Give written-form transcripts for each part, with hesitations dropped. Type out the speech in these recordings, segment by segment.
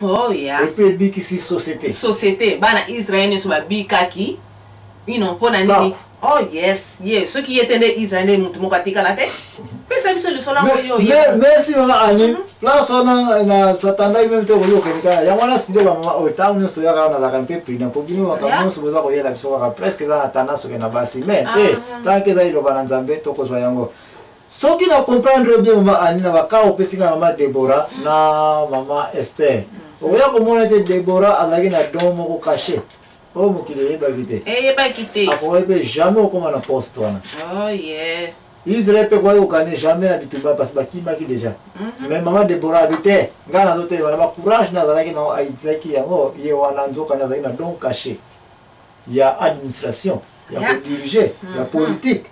Oh yeah. Et puis biki si société. Société. Bana Israël ne soit bikaki. Ils n'ont pas d'année. Oh yes, yes. Ceux qui étaient des Israéliens, ils katika la tête. Mais ça le sol merci maman Annie. Place on a satanda même te ko yokenika. Ya wana studio ba mama o ta unyo so ya kana la kampe prina pogini wakamu so boza ko yela biso ka presque za tana so na basi mais tant que za ilo bana nzambe to ko so yango. So qui na comprendre bien maman Annie na baka opesinga mama Deborah na mama Esther. Oya ko mona te Deborah azaki na domo ko caché. Oh mukile yeba vite. Yeba kite. Apo ebe jamais okoma na poste wana. Oh yeah. Israël peut quoi au jamais l'habitude parce que qui m'a qui déjà. Mais maman Deborah habitait. Gana zote wana ba courage na zalaki na Isaac yango ye wana nzoka na zalaki na don caché. Il y a administration, il y a diriger, il y a politique.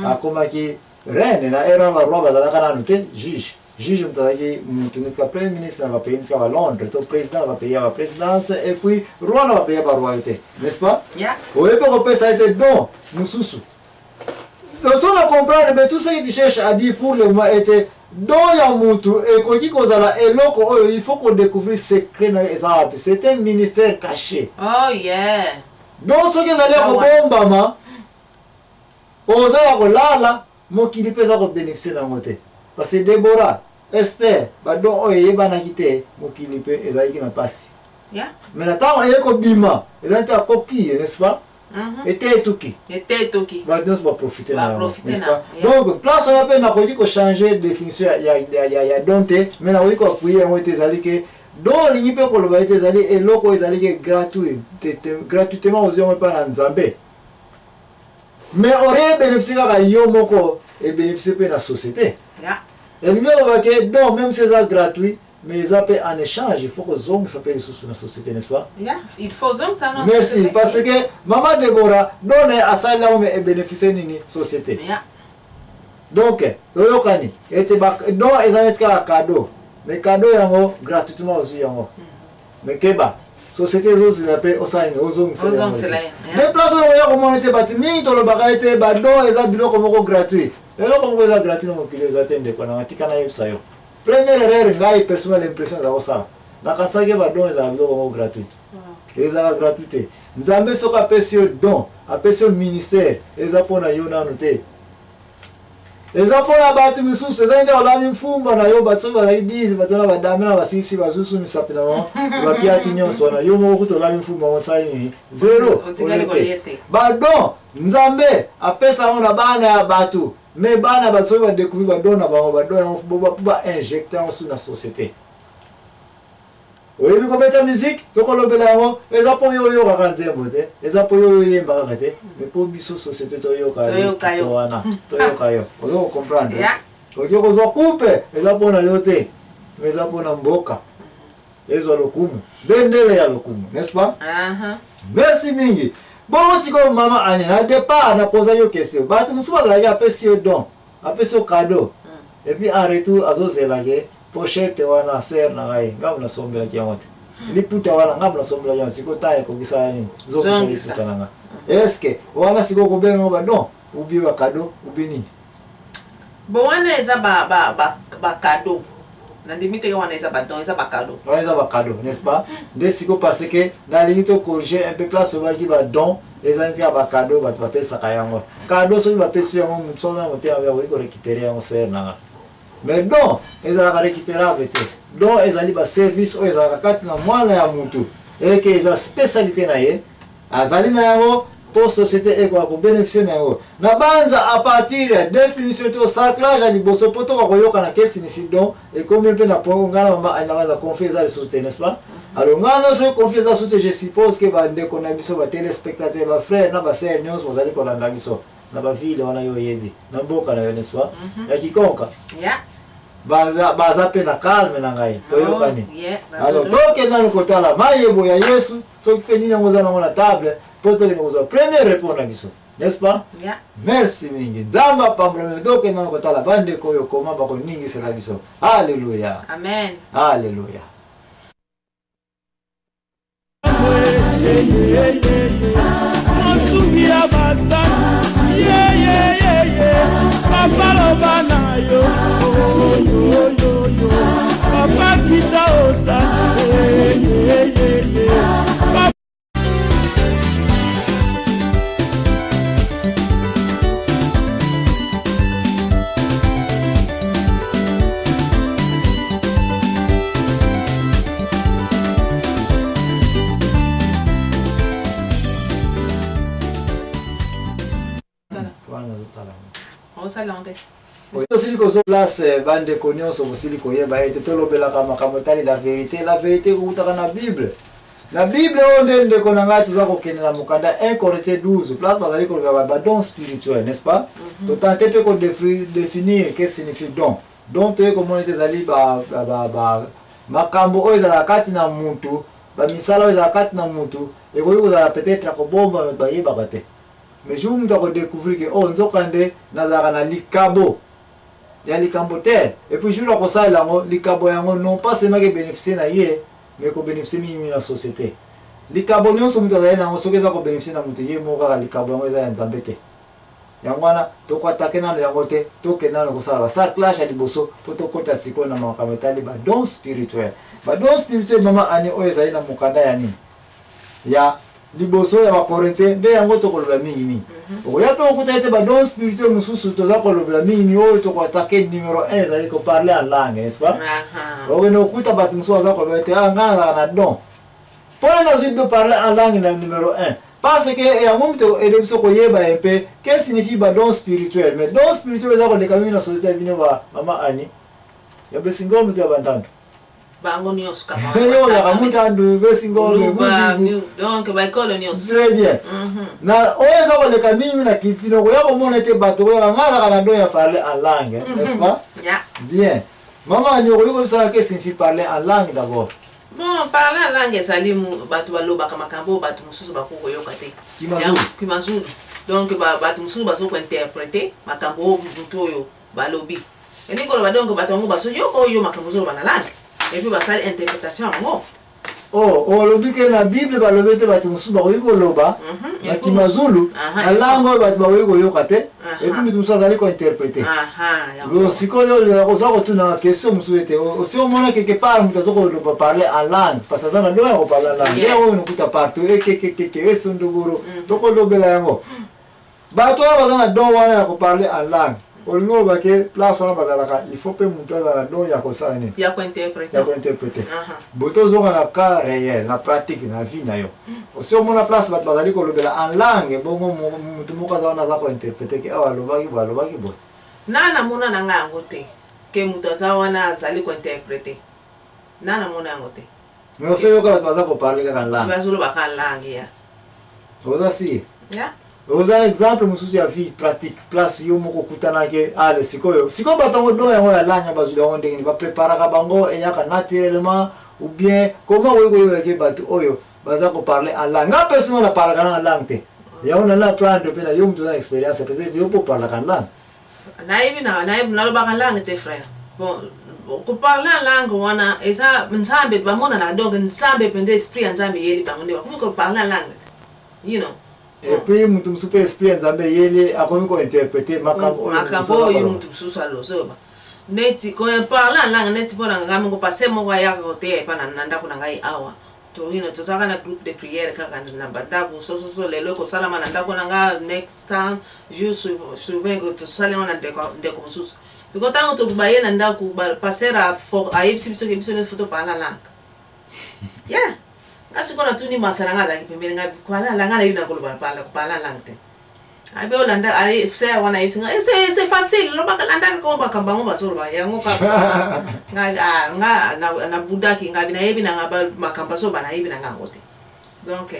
Akoma ki reine na era ba roi bazalaka na note juge. Juge mtaki mtunika premier ministre va payer à Londres, le président va payer à la présidence et puis roi va payer à la royauté, n'est-ce pas? Yeah. Oui, pour que ça a été don, nous sous. Donc on a compris, mais tout ce que tu cherches à dire pour le moment était don ya mutu et quand il cause là et loko il faut qu'on découvre secret na ezab. C'est un ministère caché. Oh yeah. Donc ce que allez ko bomba ma oza ya ko lala mo kili pesa ko bénéficier na moté. Parce que Deborah, Esther, badon oye bana kite mo kili pe ezaki na pasi. Yeah. Mais attends, il y a ko bima, ezaki a coquille, n'est-ce pas? Et t'es tout qui. Bah, nous va profiter n'est-ce pas? Donc, place on appelle na koji ko changer définition ya donté, mais na oui ko appuyer on était allé que dans l'unipe ko le ba était allé et loko est allé que gratuitement aux gens pas na Nzambe. Mais on aurait bénéficié à yo moko et bénéficier pe na société. Yeah. Et nous va que donc même c'est ça gratuit. Mais ils appellent en échange, il faut que Zong s'appelle sous la société, n'est-ce pas? Yeah, il faut Zong ça non. Merci, parce que Maman Deborah donne à ça là où elle bénéficie de la société. Yeah. Donc, Toyokani, donc ils ont un cadeau. Mais cadeau yango gratuitement aussi yango. Mais keba, société ils appellent au sein aux Zong c'est là. Les places où il y a comment était battu, ni to le bagage était badon, ils ont bilo comme gratuit. Et là comme vous êtes gratuit, on peut les attendre quand on a tikana yepsayo. Première erreur, j'ai personnellement l'impression d'avoir ça. La cancer qui va donner un don gratuit. Les a gratuité. Nous avons ce qu'on appelle don, appelle ce ministère. Les apôtres na yona noté. Les apôtres na batu misus, les gens na même fumba na yo batso ba disent batona ba damena ba sisi ba susu mi sapina mo. Ba pia tinyo sona yo mo kuto la même fumba mo sai zero. Ba don, Nzambe apesa ona bana ya batu. Mais bana baso va découvrir badona ba injecter en sous la société. Oui, mais comme ta musique, to ko lobela ngo, eza po yo ka nzembo te, eza po yo yemba ka te, mais pour biso société to yo ka yo wana, to yo ka yo. Ozo comprendre. To yo ko zo coupe, eza po na yo te, mais eza po na mboka. Ezo lokumu, bendele ya lokumu, n'est-ce pas? Merci mingi. Bon, aussi comme maman Annie, à départ, on a posé une question. Bah, nous sommes allés à ce don, à ce cadeau. Et puis en retour, à ce là, pochette, on a serre, on a gam sombre la kiamote. Les poutres, on a gam sombre la kiamote. C'est quoi taille, comme ça, est-ce que, on a si vous avez un don, ou bien un cadeau, ou bien ni? Bon, on a un cadeau. Na limite on a badon, ils a cadeau. On a cadeau, n'est-ce pas? Dès parce que dans les limites corriger un peu classe sur qui va don, les gens qui a cadeau va payer ça kayango. Cadeau sur va payer sur un son na moté avec oui récupérer en faire na. Mais don, ils a récupérer avec don ils ali ba service ou ils a kat na mwana ya mutu. Et que ils a spécialité na ye. Azali na yango pour société et quoi pour bénéficier na yango. Na banza à partir de définition de sacrage à liboso poto ko yoka na qu'est signifie don et combien peut na pongo ngana mama ana confiance à sauter n'est-ce pas? Alors ngana so confiance à sauter je suppose que ba ndeko na biso ba téléspectateurs ba frère na ba sœur nyos mo zali ko na biso na ba ville wana yo yebi na mboka na yo n'est-ce pas? Ya kikonka. Yeah. Baza pe na calme na ngai toyokani. Alors toke na lokotala mayebo ya Yesu so pe nini ngoza na mona table poto ni ngoza premier répondre na biso n'est-ce pas? Yeah. Merci mingi nzamba pambreme toke na lokotala bande koyo koma ba ko ningi sela biso. Alléluia. Amen. Alléluia. Papa Lobana yo, papa kita osa. ça là on dit. Aussi que sur place bande de connaissances aussi li koyeba ete tolobela kama kamotali la vérité kutoka na Bible. La Bible onde ndeko nanga tuza kokendela mukanda 1 Corinthiens 12 place bazali ko ba don spirituel, n'est-ce pas? To tenter pe ko définir qu'est-ce signifie don. Donc to ko monete zali ba makambo oyo za kati na muntu, ba misala oyo za kati na muntu, et ko za peut-être ko bomba ba yeba bate. Mais je me dois découvrir que oh nzokande nazara na likabo. Ya likambo te. Et puis je dois ko ça là likabo yango non pas seulement que bénéficier na ye, mais ko bénéficier mimi na société. Likabo nyonso mutu azali nango soki eza ko bénéficier na mutu ye moko kaka likabo yango eza ya nzambe te. Yango wana tokwatake nano yango te tokenda na kosala basarclage ya liboso po tokota sikoyo na makambo etali badon spirituel. Badon spirituel mama ani oyo ezali na mokanda ya nini ya liboso ya bakorintien nde yango tokoloba mingi. Okoya pe okuta ete badon spirituel mosusu toza kolobela mingi oyo tokwatake numéro 1 ezali koparle en langue, n'est-ce pas? Okende okuta bato mosusu aza koloba ete nga nazala na don mpona nazwi de parler en langue na numéro 1. Parce que yango mto edebiso koyeba un peu qu'est-ce signifie ba don spirituel. Mais don spirituel za ko de kamina société bino ba mama ani. Ya besingo mto ya bantandu. Bango nyos kama. Yo ya kamutandu besingo donc ba école nyos. Très bien. Na oyo za ko de kamina na kitino ko ya ko mona te bato ko ya ngala kana don ya parler en langue, n'est-ce pas? Yeah. Bien. Mama ani ko yo ça qu'est-ce signifie parler en langue d'abord? Bon, parler en langue salimu batu baloba kama kambo batu mususu bakoko yoka te. Kimazulu. Donc batu mususu baso ko interpréter makambo mutu oyo balobi. Eni ko ba donc batu ngo baso yoko yo makambo zo bana langue. Et puis basali interprétation ngo. Oh, lobi ke na Bible balobi te batu mususu ba ko loba. Na Kimazulu, na langue batu ba ko yoka te. Et puis mutu mususu azali ko interpréter. Lo sikoyo le oza ko tuna question mususu ete. Si on mona quelque part mutu azoko loba parler en langue, parce que ça na doit ko parler en langue. Ya o nukuta partout ke sondoboro. Toko lobela yango. Bato bazana don wana ko parler en langue. Olingo ba ke place on bazalaka, il faut pe mutu azala don ya ko sala ni. Ya ko interpréter. Ya ko interpréter. Boto zo na cas réel, na pratique na vie na yo. Si on mona place bato bazali ko lobela en langue, bongo mutu moko azana za ko interpréter ke awa lobaki bo. Nana mona nanga ngote ke mutu azawana azali ko interpréter. Nana mona ngote. Mais so yo ka bato bazako parler ka langue. Bazolo ba ka langue ya. Oza si. Ya. Vous avez un exemple mususu ya vie pratique place yo moko kutana ke ale sikoyo batongo do yango ya lanya bazuli yango ndenge ba prépara ka bango e yaka naturellement ou bien comment vous voyez ke bato oyo baza ko parler en langue nga personne na parler en langue te ya on a la prendre pe na yo mtu na expérience peut-être yo pour parler en langue naibi na lo ba ka langue te frère bon ko parler en langue wana eza nzambe ba mona na donc nzambe pende esprit nzambe yeli bango ne ba ko parler en langue you know. Et puis mutu musupe esprit nzambe yeli akomi ko interpréter makambo yo mutu mususu alozoba neti ko parler en langue neti pona ngami ko passer mo wa ya ko te pa na ndako na ngai awa to ino to saka na groupe de prière kaka na bandako so lelo ko sala na ndako na nga next time je souvent ko to sala na ndeko mususu ko tango to baye na ndako passer a ayipsi biso ke biso ne photo parler langue yeah. Asi kona tuni masaranga za kipembele nga kwala langa na ibina koloba pala langte. Abe olanda ai se wana isinga c'est facile lo bakalanda ko bakamba ngo basoro yango ka nga na budaki nga bina ibina nga makamba so bana ibina nga ngote. Donc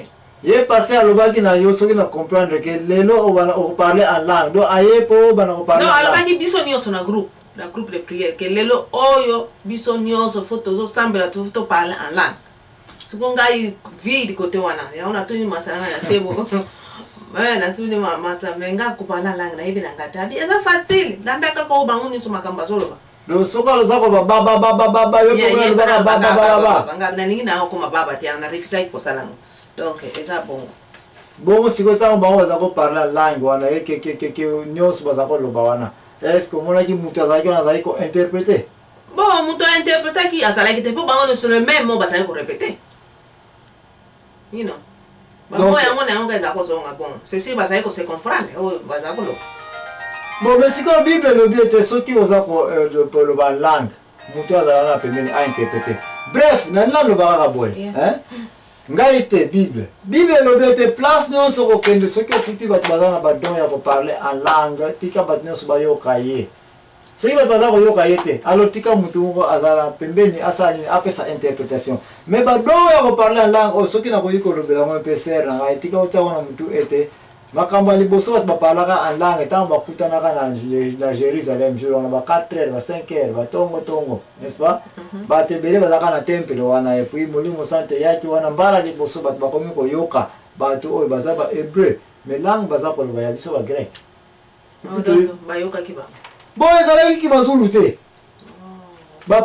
ye passer lo baki na yo soki na comprendre que lelo o parler en langue do aye po bana ko parler. Non alo baki biso nyoso na groupe de prière que lelo oyo biso nyoso photo zo sambela to photo parler en langue. Ngai vidi kote wana ya ona tuni masaranga ya tebo na tuni masa menga kupala langa na hivi na ngatabi eza facile ndaka ko banguni so makamba solo do soka lo zako baba yo ko baba nga na ningi na ko mababa ti ana rifisa ko salanga donc eza bon sikota ba waza ko parler langue wana ke nyos baza ko loba wana est-ce que mona ki mutu azaki na zaki ko interpréter bon mutu interpréter ki azala ki te po bangoni sur le même mot baza ko répéter. You know. Bon, ceci va se comprendre. Bon, mais si la Bible le bien était ce qui vous a le langue, mutu azala na pembeni a interpréter. Bref, na la lo ba boy, hein? ngai te Bible lobe te place nyonso kokende soki okuti bato baza na badon ya koparle en langue tika bato nyonso bayoka ye soki bato baza koyoka ye te alo tika mutu moko azala pembeni asala nini apesa interprétation mais badon ya koparle en langue oyo soki nakoki kolobela ngo mpe sere na ngai tika otia wana mutu ete makambo ya liboso bato baparlaka en langue ntango bakutanaka na Jérusalem jour wana ba 4 heures ba 5 heures batongo n'est-ce pas bato ebele bazalaka na temple wana epuis molimo sante yaki wana mbala liboso bato bakomi koyoka bato oyo baza ba hébreu mais langue baza koloba ya biso ba grec bayokaki ba bon ezalaki ki bazulu te ba